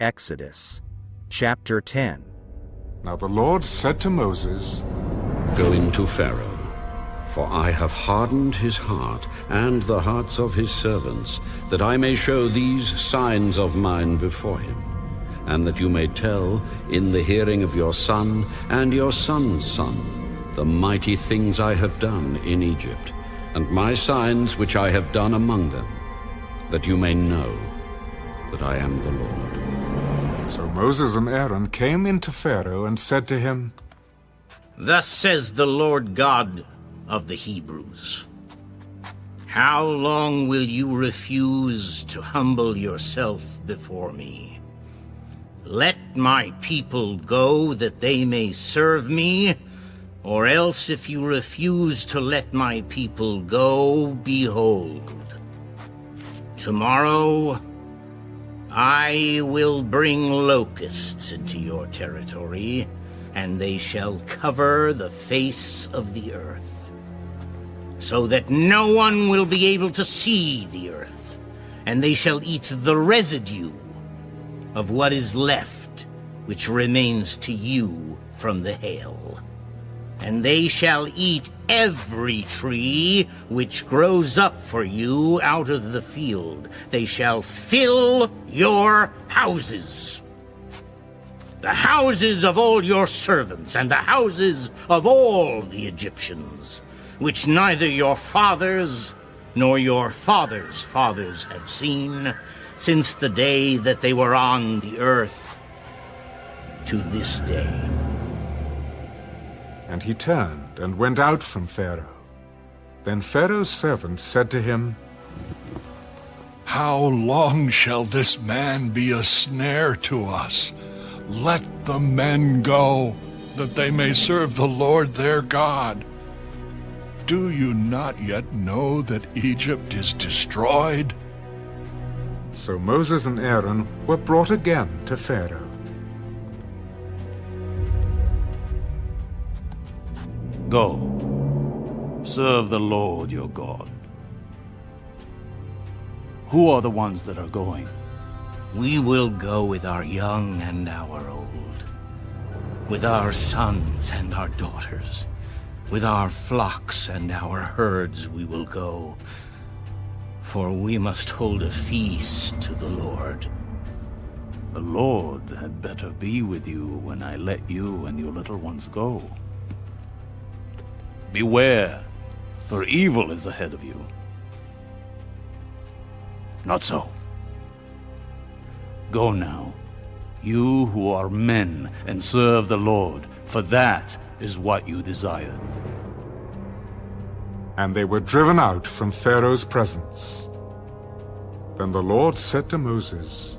Exodus chapter 10. Now the Lord said to Moses, Go into Pharaoh, for I have hardened his heart and the hearts of his servants, that I may show these signs of mine before him, and that you may tell in the hearing of your son and your son's son the mighty things I have done in Egypt, and my signs which I have done among them, that you may know that I am the Lord. So Moses and Aaron came into Pharaoh and said to him, Thus says the Lord God of the Hebrews, How long will you refuse to humble yourself before me? Let my people go that they may serve me, or else if you refuse to let my people go, behold, tomorrow I will bring locusts into your territory, and they shall cover the face of the earth, so that no one will be able to see the earth, and they shall eat the residue of what is left, which remains to you from the hail. And they shall eat every tree which grows up for you out of the field. They shall fill your houses, the houses of all your servants, and the houses of all the Egyptians, which neither your fathers nor your fathers' fathers have seen, since the day that they were on the earth to this day. And he turned and went out from Pharaoh. Then Pharaoh's servants said to him, How long shall this man be a snare to us? Let the men go, that they may serve the Lord their God. Do you not yet know that Egypt is destroyed? So Moses and Aaron were brought again to Pharaoh. Go, serve the Lord your God. Who are the ones that are going? We will go with our young and our old, with our sons and our daughters, with our flocks and our herds we will go, for we must hold a feast to the Lord. The Lord had better be with you when I let you and your little ones go. Beware, for evil is ahead of you. Not so. Go now, you who are men, and serve the Lord, for that is what you desired. And they were driven out from Pharaoh's presence. Then the Lord said to Moses,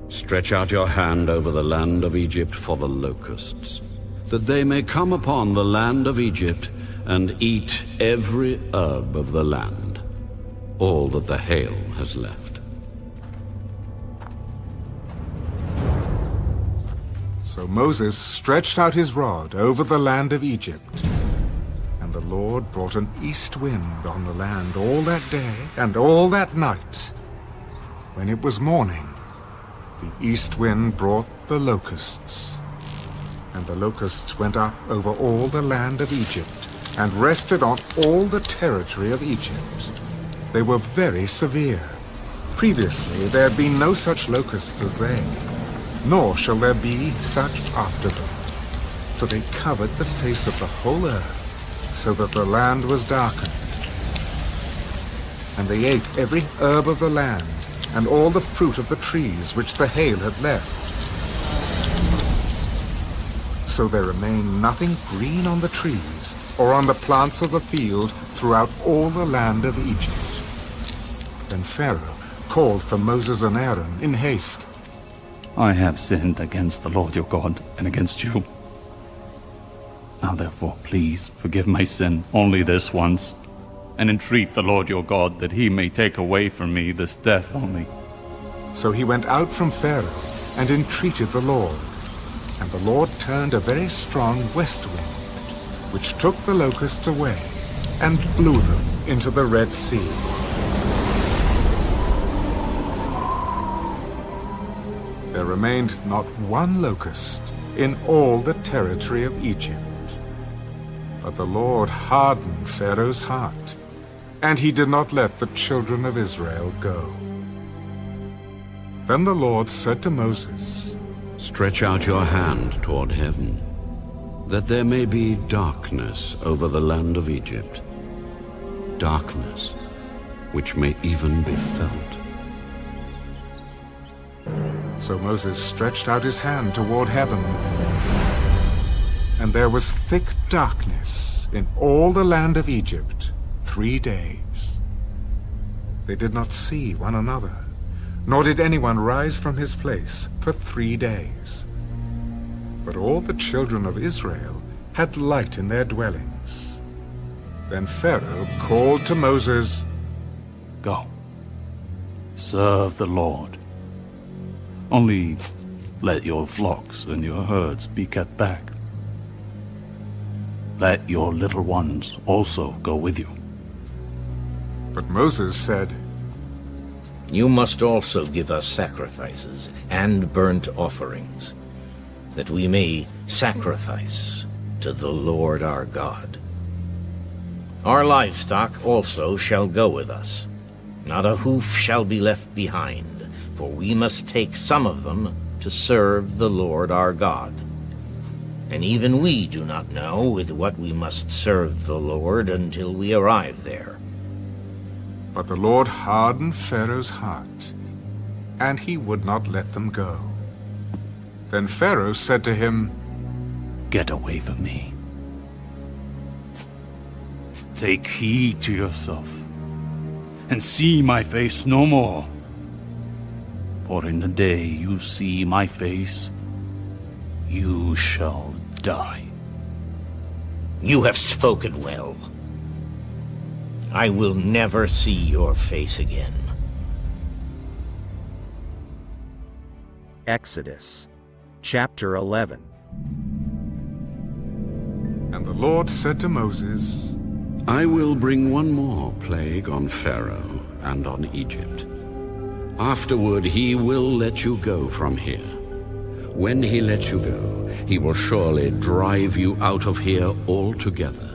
Stretch out your hand over the land of Egypt for the locusts, that they may come upon the land of Egypt and eat every herb of the land, all that the hail has left. So Moses stretched out his rod over the land of Egypt, and the Lord brought an east wind on the land all that day and all that night. When it was morning, the east wind brought the locusts. And the locusts went up over all the land of Egypt, and rested on all the territory of Egypt. They were very severe. Previously there had been no such locusts as they, nor shall there be such after them. For they covered the face of the whole earth, so that the land was darkened. And they ate every herb of the land, and all the fruit of the trees which the hail had left. So there remained nothing green on the trees, or on the plants of the field throughout all the land of Egypt. Then Pharaoh called for Moses and Aaron in haste. I have sinned against the Lord your God and against you. Now therefore, please forgive my sin only this once, and entreat the Lord your God that he may take away from me this death only. So he went out from Pharaoh and entreated the Lord. And the Lord turned a very strong west wind, which took the locusts away and blew them into the Red Sea. there remained not one locust in all the territory of Egypt. But the Lord hardened Pharaoh's heart, and he did not let the children of Israel go. Then the Lord said to Moses, Stretch out your hand toward heaven, that there may be darkness over the land of Egypt, darkness which may even be felt. So Moses stretched out his hand toward heaven, and there was thick darkness in all the land of Egypt 3 days. They did not see one another, nor did anyone rise from his place for 3 days. But all the children of Israel had light in their dwellings. Then Pharaoh called to Moses, Go, serve the Lord. Only let your flocks and your herds be kept back. Let your little ones also go with you. But Moses said, You must also give us sacrifices and burnt offerings, that we may sacrifice to the Lord our God. Our livestock also shall go with us. Not a hoof shall be left behind, for we must take some of them to serve the Lord our God. And even we do not know with what we must serve the Lord until we arrive there. But the Lord hardened Pharaoh's heart, and he would not let them go. Then Pharaoh said to him, Get away from me. Take heed to yourself, and see my face no more. For in the day you see my face, you shall die. You have spoken well. I will never see your face again. Exodus chapter 11. And the Lord said to Moses, I will bring one more plague on Pharaoh and on Egypt. Afterward he will let you go from here. When he lets you go, he will surely drive you out of here altogether.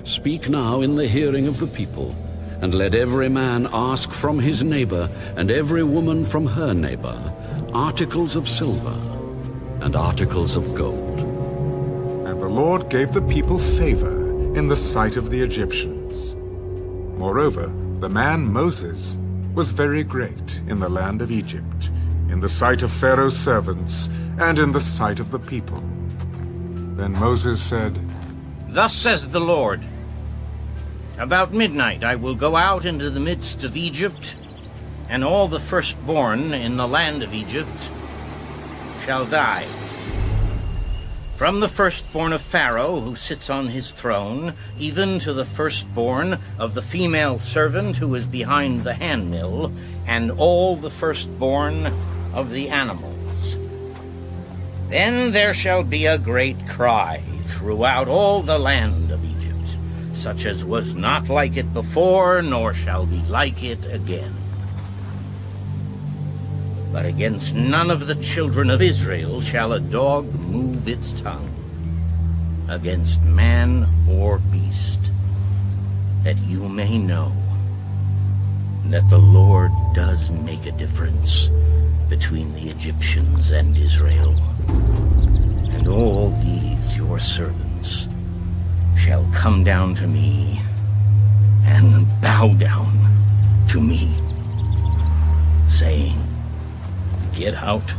Speak now in the hearing of the people, and let every man ask from his neighbor, and every woman from her neighbor, articles of silver and articles of gold. And the Lord gave the people favor in the sight of the Egyptians. Moreover, the man Moses was very great in the land of Egypt, in the sight of Pharaoh's servants, and in the sight of the people. Then Moses said, Thus says the Lord, About midnight I will go out into the midst of Egypt, and all the firstborn in the land of Egypt shall die. From the firstborn of Pharaoh, who sits on his throne, even to the firstborn of the female servant who is behind the handmill, and all the firstborn of the animals. Then there shall be a great cry throughout all the land of Egypt, such as was not like it before, nor shall be like it again. But against none of the children of Israel shall a dog move its tongue, against man or beast, that you may know that the Lord does make a difference between the Egyptians and Israel. And all these your servants shall come down to me and bow down to me, saying, Get out,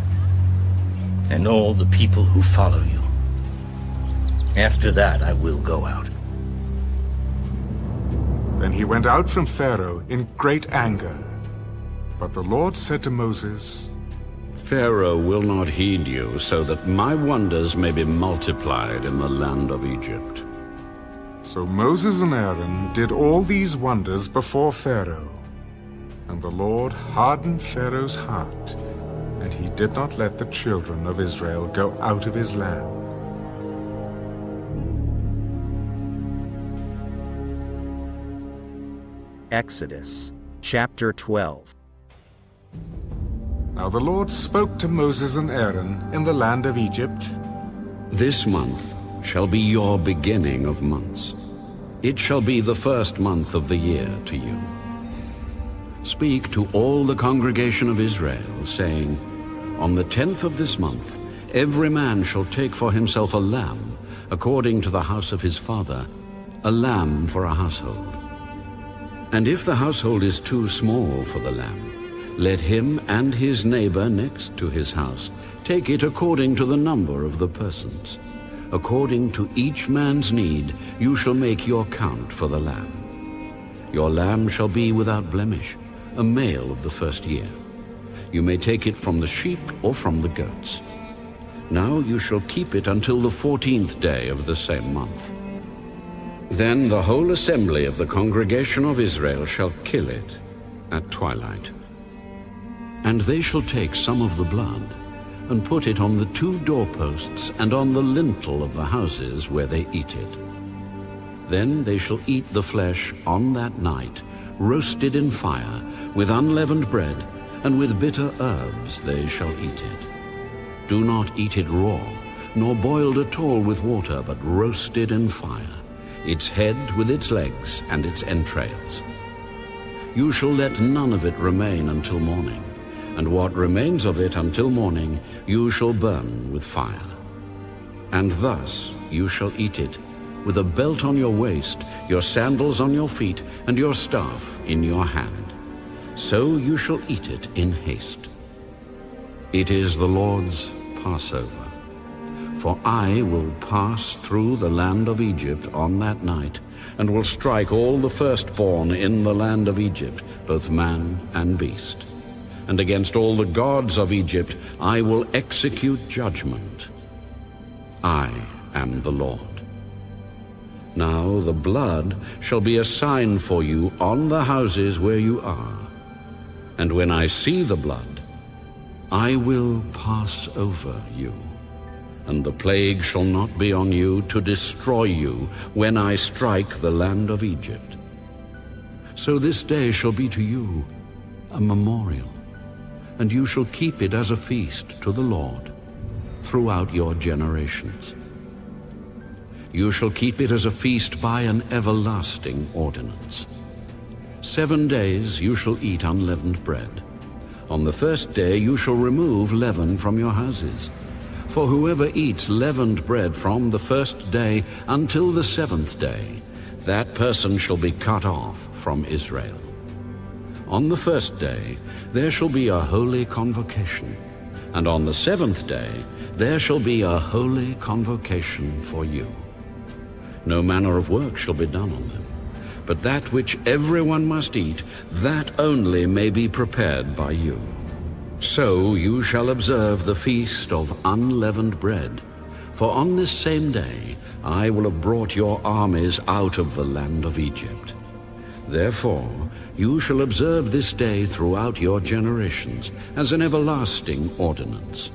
and all the people who follow you. After that I will go out. Then he went out from Pharaoh in great anger. But the Lord said to Moses, Pharaoh will not heed you, so that my wonders may be multiplied in the land of Egypt. So Moses and Aaron did all these wonders before Pharaoh. And the Lord hardened Pharaoh's heart, and he did not let the children of Israel go out of his land. Exodus chapter 12. Now the Lord spoke to Moses and Aaron in the land of Egypt. This month shall be your beginning of months. It shall be the first month of the year to you. Speak to all the congregation of Israel, saying, On the 10th of this month, every man shall take for himself a lamb, according to the house of his father, a lamb for a household. And if the household is too small for the lamb, let him and his neighbor next to his house take it according to the number of the persons. According to each man's need, you shall make your count for the lamb. Your lamb shall be without blemish, a male of the first year. You may take it from the sheep or from the goats. Now you shall keep it until the 14th day of the same month. Then the whole assembly of the congregation of Israel shall kill it at twilight. And they shall take some of the blood, and put it on the 2 doorposts and on the lintel of the houses where they eat it. Then they shall eat the flesh on that night, roasted in fire, with unleavened bread, and with bitter herbs they shall eat it. Do not eat it raw, nor boiled at all with water, but roasted in fire, its head with its legs and its entrails. You shall let none of it remain until morning, and what remains of it until morning you shall burn with fire. And thus you shall eat it, with a belt on your waist, your sandals on your feet, and your staff in your hand. So you shall eat it in haste. It is the Lord's Passover. For I will pass through the land of Egypt on that night, and will strike all the firstborn in the land of Egypt, both man and beast. And against all the gods of Egypt I will execute judgment. I am the Lord. Now the blood shall be a sign for you on the houses where you are. And when I see the blood, I will pass over you. And the plague shall not be on you to destroy you when I strike the land of Egypt. So this day shall be to you a memorial, and you shall keep it as a feast to the Lord throughout your generations. You shall keep it as a feast by an everlasting ordinance. 7 days you shall eat unleavened bread. On the first day you shall remove leaven from your houses. For whoever eats leavened bread from the first day until the 7th day, that person shall be cut off from Israel. On the first day there shall be a holy convocation, and on the 7th day there shall be a holy convocation for you. No manner of work shall be done on them, but that which everyone must eat, that only may be prepared by you. So you shall observe the feast of unleavened bread, for on this same day I will have brought your armies out of the land of Egypt. Therefore you shall observe this day throughout your generations as an everlasting ordinance.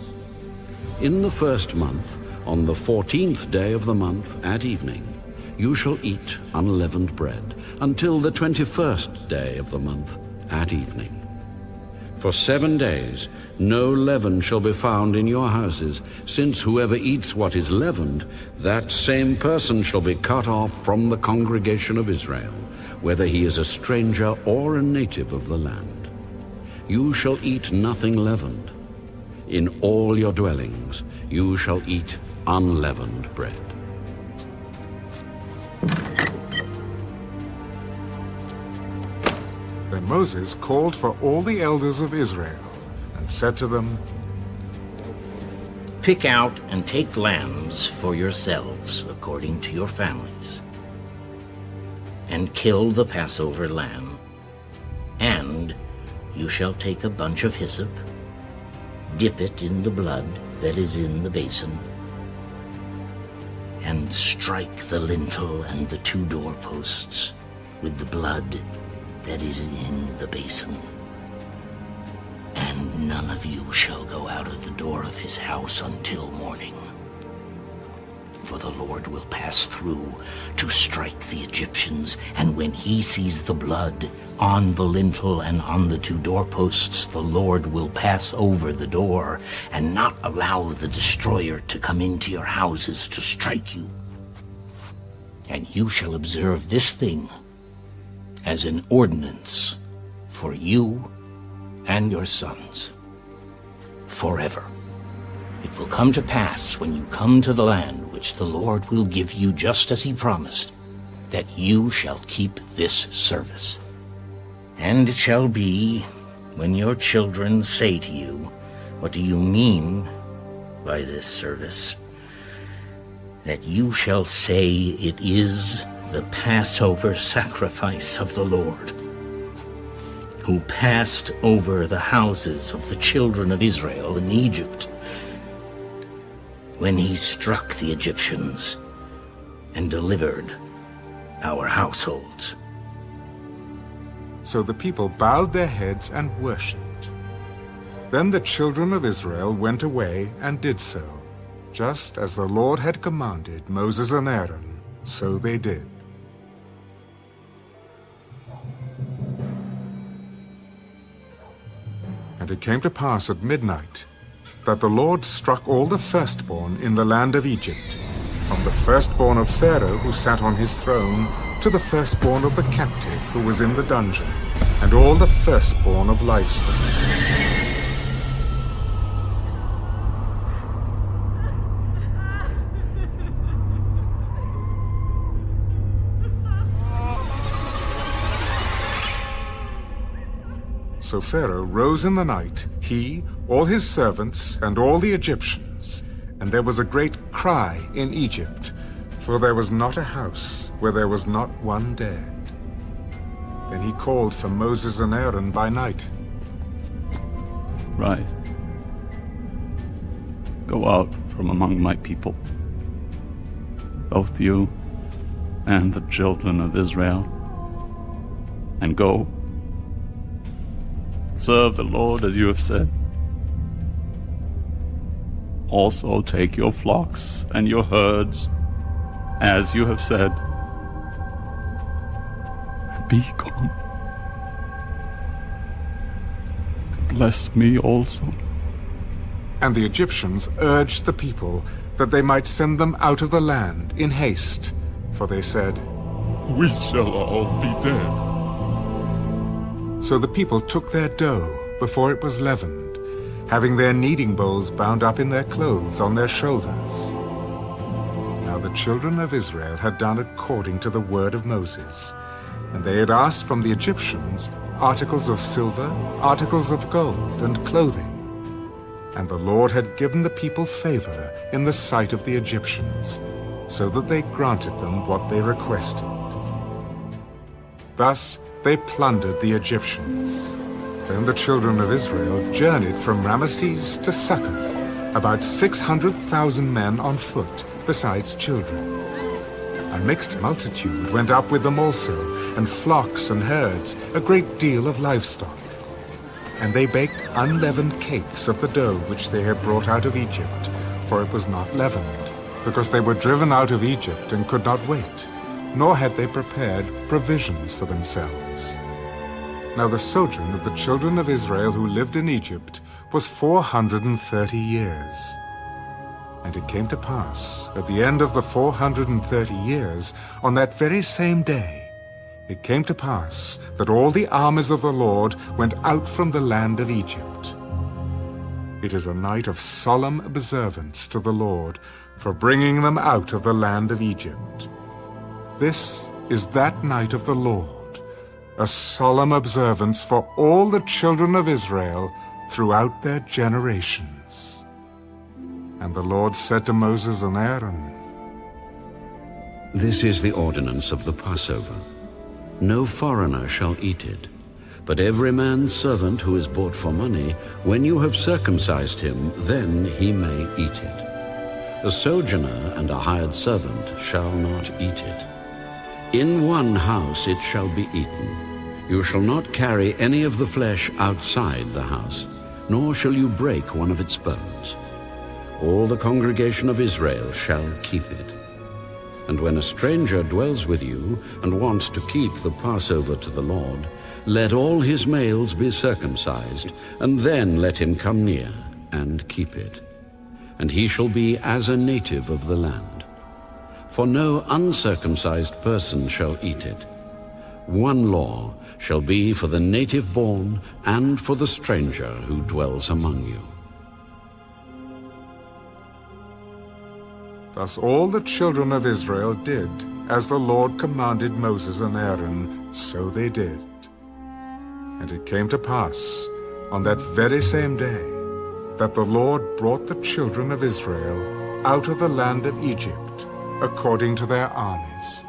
In the first month, on the 14th day of the month at evening, you shall eat unleavened bread until the 21st day of the month at evening. For 7 days no leaven shall be found in your houses, since whoever eats what is leavened, that same person shall be cut off from the congregation of Israel, whether he is a stranger or a native of the land. You shall eat nothing leavened. In all your dwellings you shall eat unleavened bread. Then Moses called for all the elders of Israel and said to them, Pick out and take lambs for yourselves according to your families, and kill the Passover lamb. And you shall take a bunch of hyssop, dip it in the blood that is in the basin, and strike the lintel and the 2 doorposts with the blood that is in the basin. And none of you shall go out of the door of his house until morning. for the Lord will pass through to strike the Egyptians, and when he sees the blood on the lintel and on the 2 doorposts, the Lord will pass over the door and not allow the destroyer to come into your houses to strike you. And you shall observe this thing as an ordinance for you and your sons forever. It will come to pass when you come to the land which the Lord will give you just as he promised, that you shall keep this service. And it shall be, when your children say to you, "What do you mean by this service?" that you shall say, "It is the Passover sacrifice of the Lord, who passed over the houses of the children of Israel in Egypt, when he struck the Egyptians and delivered our households." So the people bowed their heads and worshipped. Then the children of Israel went away and did so, just as the Lord had commanded Moses and Aaron, so they did. And it came to pass at midnight that the Lord struck all the firstborn in the land of Egypt, from the firstborn of Pharaoh who sat on his throne, to the firstborn of the captive who was in the dungeon, and all the firstborn of livestock. So Pharaoh rose in the night, he, all his servants, and all the Egyptians, and there was a great cry in Egypt, for there was not a house where there was not one dead. Then he called for Moses and Aaron by night. Rise. Go out from among my people, both you and the children of Israel, and go. Serve the Lord as you have said. Also take your flocks and your herds, as you have said, and be gone. Bless me also. And the Egyptians urged the people that they might send them out of the land in haste, for they said, We shall all be dead. So the people took their dough before it was leavened, having their kneading bowls bound up in their clothes on their shoulders. Now the children of Israel had done according to the word of Moses, and they had asked from the Egyptians articles of silver, articles of gold, and clothing. And the Lord had given the people favor in the sight of the Egyptians, so that they granted them what they requested. Thus they plundered the Egyptians. Then the children of Israel journeyed from Ramesses to Succoth, about 600,000 men on foot, besides children. A mixed multitude went up with them also, and flocks and herds, a great deal of livestock. And they baked unleavened cakes of the dough which they had brought out of Egypt, for it was not leavened, because they were driven out of Egypt and could not wait, nor had they prepared provisions for themselves. Now the sojourn of the children of Israel who lived in Egypt was 430 years. And it came to pass, at the end of the 430 years, on that very same day, it came to pass that all the armies of the Lord went out from the land of Egypt. It is a night of solemn observance to the Lord for bringing them out of the land of Egypt. This is that night of the Lord, a solemn observance for all the children of Israel throughout their generations. And the Lord said to Moses and Aaron, This is the ordinance of the Passover. No foreigner shall eat it, but every man's servant who is bought for money, when you have circumcised him, then he may eat it. A sojourner and a hired servant shall not eat it. In one house it shall be eaten. You shall not carry any of the flesh outside the house, nor shall you break one of its bones. All the congregation of Israel shall keep it. And when a stranger dwells with you and wants to keep the Passover to the Lord, let all his males be circumcised, and then let him come near and keep it. And he shall be as a native of the land. For no uncircumcised person shall eat it. One law shall be for the native born and for the stranger who dwells among you. Thus all the children of Israel did, as the Lord commanded Moses and Aaron, so they did. And it came to pass, on that very same day, that the Lord brought the children of Israel out of the land of Egypt, according to their armies.